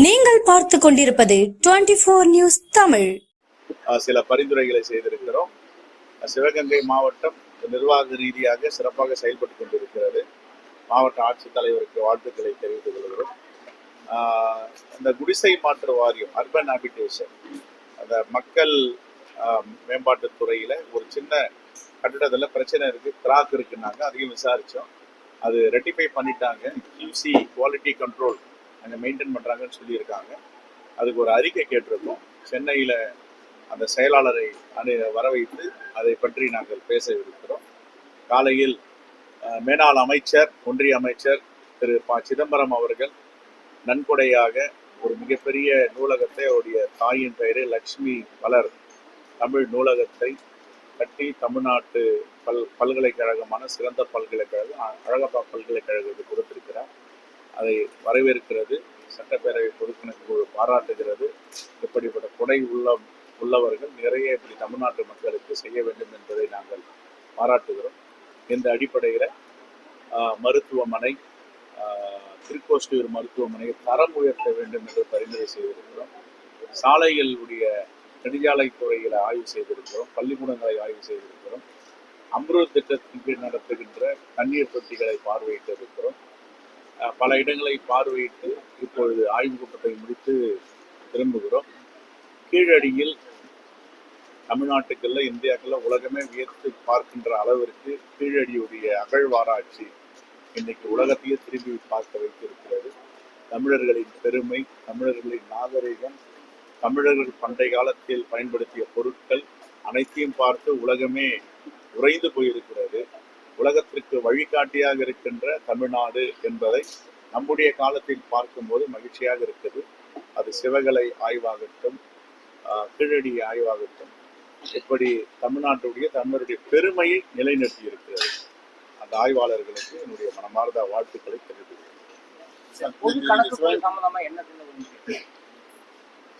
நீங்கள் பார்த்து கொண்டிருப்பது 24 நியூஸ் தமிழ். சில பரிந்துரைகளை செய்திருக்கிறோம். சிவகங்கை மாவட்டம் நிர்வாக ரீதியாக சிறப்பாக செயல்பட்டு கொண்டிருக்கிறது. மாவட்ட ஆட்சித்தலைவருக்கு வாழ்த்துக்களை தெரிவித்துக் கொள்கிறோம். இந்த குடிசை மாற்று வாரியம், அர்பன் ஹாபிடேஷன், அந்த மக்கள் மேம்பாட்டு துறையில ஒரு சின்ன கட்டிடத்துல பிரச்சனை இருக்கு, கிராக் இருக்குன்னாங்க. அதையும் விசாரிச்சோம். அது ரெட்டிஃபை பண்ணிட்டாங்க. QC குவாலிட்டி கண்ட்ரோல் அங்கே மெயின்டைன் பண்ணுறாங்கன்னு சொல்லியிருக்காங்க. அதுக்கு ஒரு அறிக்கை கேட்டிருக்கோம். சென்னையில் அந்த செயலாளரை வர வைத்து அதை பற்றி நாங்கள் பேச இருக்கிறோம். காலையில் மேனாள் அமைச்சர், ஒன்றிய அமைச்சர் திரு ப. சிதம்பரம் அவர்கள் நன்கொடையாக ஒரு மிகப்பெரிய நூலகத்தை, அவருடைய தாயின் பெயரு லக்ஷ்மி வளர் தமிழ் நூலகத்தை கட்டி தமிழ்நாட்டு பல்கலைக்கழகமான சிறந்த பல்கலைக்கழகம் அழகப்பா பல்கலைக்கழகத்துக்கு கொடுத்திருக்கிறார். அதை வரவேற்கிறது. சட்டப்பேரவை பொதுக்குழு குழு பாராட்டுகிறது. இப்படிப்பட்ட கொடை உள்ளவர்கள் நிறைய இப்படி தமிழ்நாட்டு மக்களுக்கு செய்ய வேண்டும் என்பதை நாங்கள் பாராட்டுகிறோம். இந்த அடிப்படையில் மருத்துவமனை, திருக்கோஷ்டியூர் மருத்துவமனையை தரம் உயர்த்த வேண்டும் என்று பரிந்துரை செய்திருக்கிறோம். சாலைகளுடைய நெடுஞ்சாலைத்துறையில் ஆய்வு செய்திருக்கிறோம். பள்ளிக்கூடங்களை ஆய்வு செய்திருக்கிறோம். அம்ருத் திட்டத்தின் கீழ் நடத்துகின்ற தண்ணீர் தொட்டிகளை பார்வையிட்டு இருக்கிறோம். பல இடங்களை பார்வையிட்டு இப்பொழுது ஆய்வு கூட்டத்தை முடித்து திரும்புகிறோம். கீழடியில் தமிழ்நாட்டுக்குள்ள, இந்தியாக்குள்ள உலகமே வியர்த்து பார்க்கின்ற அளவிற்கு கீழடியுடைய அகழ்வாராய்ச்சி இன்னைக்கு உலகத்தையே திரும்பி பார்க்க வைத்திருக்கிறது. தமிழர்களின் பெருமை, தமிழர்களின் நாகரிகம், தமிழர்கள் பண்டைய காலத்தில் பயன்படுத்திய பொருட்கள் அனைத்தையும் பார்த்து உலகமே உறைந்து போயிருக்கிறது. உலகத்திற்கு வழிகாட்டியாக இருக்கின்ற தமிழ்நாடு என்பதை நம்முடைய காலத்தில் பார்க்கும்போது மகிழ்ச்சியாக இருக்குது. அது சிவகலை ஆய்வாகட்டும், கீழடி ஆய்வாகட்டும், எப்படி தமிழருடைய பெருமையை நிலைநிறுத்தி இருக்கிறது. அந்த ஆய்வாளர்களுக்கு என்னுடைய மனமார்ந்த வாழ்த்துக்களை தெரிவித்துள்ளேன்.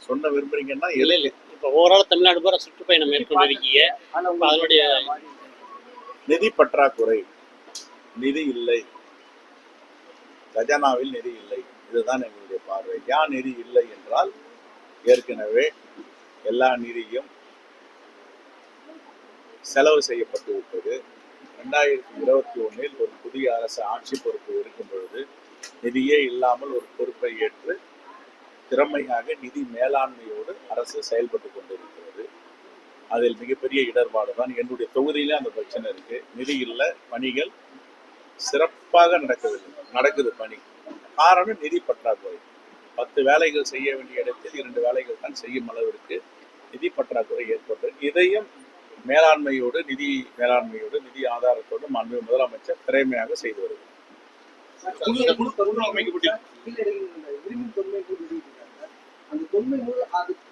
சொன்ன விரும்புறீங்கன்னா இலையில இப்ப ஓவரால் தமிழ்நாடு பூரா சுற்றுப்பயணம் மேற்கொண்டிருக்கீங்க. அதனுடைய நிதி பற்றாக்குறை, நிதி இல்லை, கஜானாவில் நிதி இல்லை, இதுதான் எங்களுடைய பார்வை. ஏன் நிதி இல்லை என்றால், ஏற்கனவே எல்லா நிதியும் செலவு செய்யப்பட்டு விட்டது. 2021 ஒரு புதிய அரசு ஆட்சி பொறுப்பு இருக்கும் பொழுது நிதியே இல்லாமல் ஒரு பொறுப்பை ஏற்று திறமையாக நிதி மேலாண்மையோடு அரசு செயல்பட்டு கொண்டிருக்கிறது. அதில் மிகப்பெரிய இடர்பாடு தான். என்னுடைய தொகுதியில அந்த பிரச்சனை இருக்கு. நிதி இல்லை, பணிகள் சிறப்பாக நடக்குது பணி. காரணம் நிதி பற்றாக்குறை. 10 வேலைகள் செய்ய வேண்டிய இடத்தில் 2 வேலைகள் தான் செய்யும் அளவிற்கு நிதி பற்றாக்குறை ஏற்பட்டது. இதையும் மேலாண்மையோடு, நிதி ஆதாரத்தோடு மாண்பு முதலமைச்சர் திறமையாக செய்து வருகிறார்.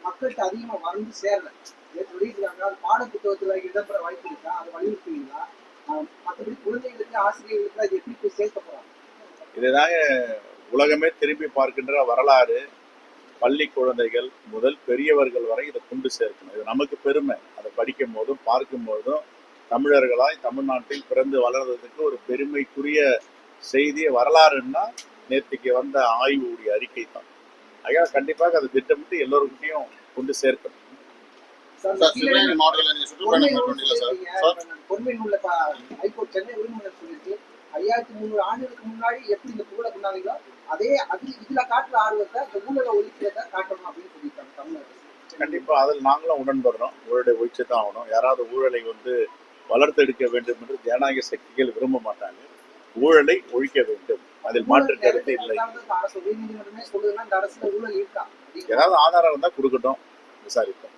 மக்களுக்கு அதிகமா வந்து சேரல. பாடப்புத்தகத்துல இடம்பெற வாய்ப்பு இருக்கா? அதை வலியுறுத்துவீங்களா? மற்றபடி குழந்தைகளுக்கு, ஆசிரியர்களுக்கு எப்படி போய் சேர்க்க போறாங்க? இதுதாங்க உலகமே திரும்பி பார்க்கின்ற வரலாறு. பள்ளி குழந்தைகள் முதல் பெரியவர்கள் வரை இதை கொண்டு சேர்க்கணும். இது நமக்கு பெருமை. அதை படிக்கும் போதும் பார்க்கும் போதும் தமிழர்களாய் தமிழ்நாட்டில் பிறந்து வளர்றதுக்கு ஒரு பெருமைக்குரிய செய்திய வரலாறுன்னா நேற்றுக்கு வந்த ஆய்வுடைய அறிக்கை தான். ஐயா, கண்டிப்பாக அதை திட்டமிட்டு எல்லோருக்கிட்டையும் கொண்டு சேர்க்கணும். சென்னை உரிமையாளர் சொல்லிட்டு 5300 ஆண்டுகளுக்கு முன்னாடி எப்படி இந்த புகழை கொண்டாங்களோ அதே இதுல காட்டுற ஆர்வத்தை இந்த ஊழலை ஒழிக்கிறத காட்டணும் அப்படின்னு சொல்லியிருக்காங்க தமிழர்கள். கண்டிப்பா அதில் நாங்களும் உடன்படுறோம். ஊழலை ஒழிச்சு தான் ஆகணும். யாராவது ஊழலை வளர்த்தெடுக்க வேண்டும் என்று ஜனநாயக சக்திகள் விரும்ப மாட்டாங்க. ஊழலை ஒழிக்க வேண்டும், அதில் மாற்று கருத்து இல்லை. அரசு உயர்நீதிமன்றமே சொல்லுதுன்னா இந்த அரசுல ஊழல் இருக்கா? ஏதாவது ஆதாரம் இருந்தா கொடுக்கட்டும், விசாரிப்போம்.